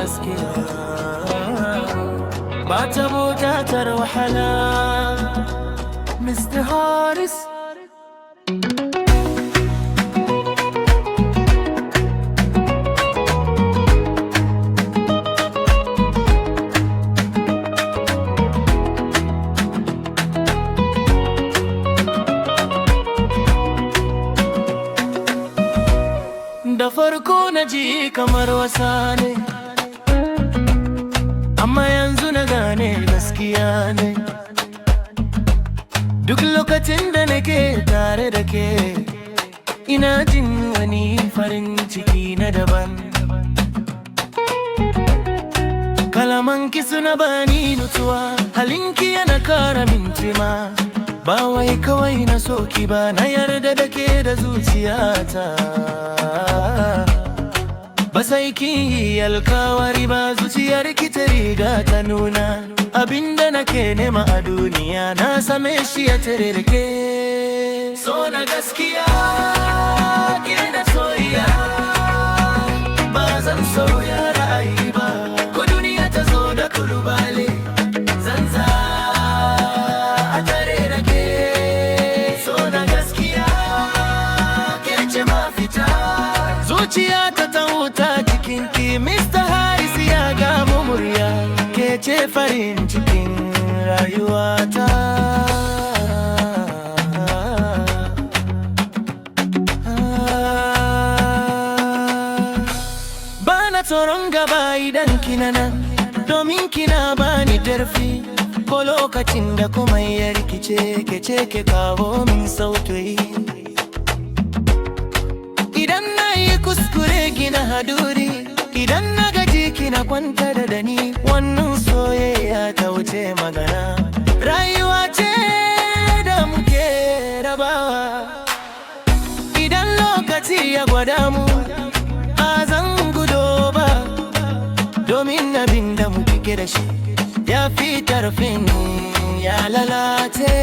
gaskiya ba ta buƙatar wahala. Mr. Haris. Da farko na ji kamar wasa ne, amma yanzu na gane gaskiya ne. Duk lokacin da nake tare da ke, ina jin wani farin ciki na daban. Kalamanki suna bani nutsuwa, halinki yana kara min tima. Ba wai kawai na soki ba, na yarda da ke da zuciyata. Ba sai ki yi alkawari ba, zuciyar ki ta riga ta nuna. Abinda nake nema a duniya na same shi a tare da ke. So na gaskiya ke da soyayya, ba zan sauya ra'ayi ba. Ko duniya ta zo da kulubale, zan za a tare da ke. So na gaskiya ke ce mafita. Zuciya ta wuta cikinki, Mr. Haris ya gamu murya. Ke ce farin cikin rayuwata. Bana tsoron gaba idan kina nan, domin kina bani darfi. Ko lokacin da kuma ya rikice, ke ce ke kawo min sauti. Idan na yi kuskure gina haduri, idan na gaji kina kwanta da ni. Wannan soyayya ta wuce magana, rayuwa ce da muke rabawa. Idan lokaci ya gwada mu, a zan gudo ba, domin abin da muke da shi ya fi tarfin ya lalace.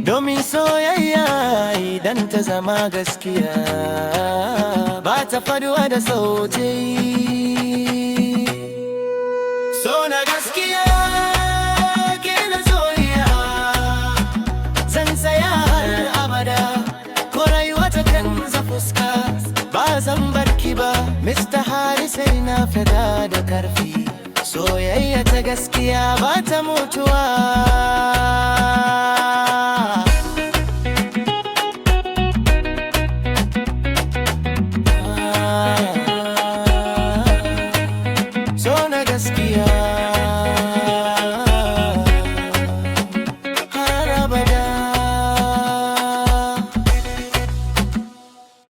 Domin soyayya idan ta zama gaskiya, ba ta faduwa da sauti. So na gaskiya ke na soyayya, zan tsaya har abada. Ko rayuwa ta canza fuska, ba zan barki ba. Mr. Haris sai na fada da karfi. Soyayya ta gaskiya ba ta mutuwa.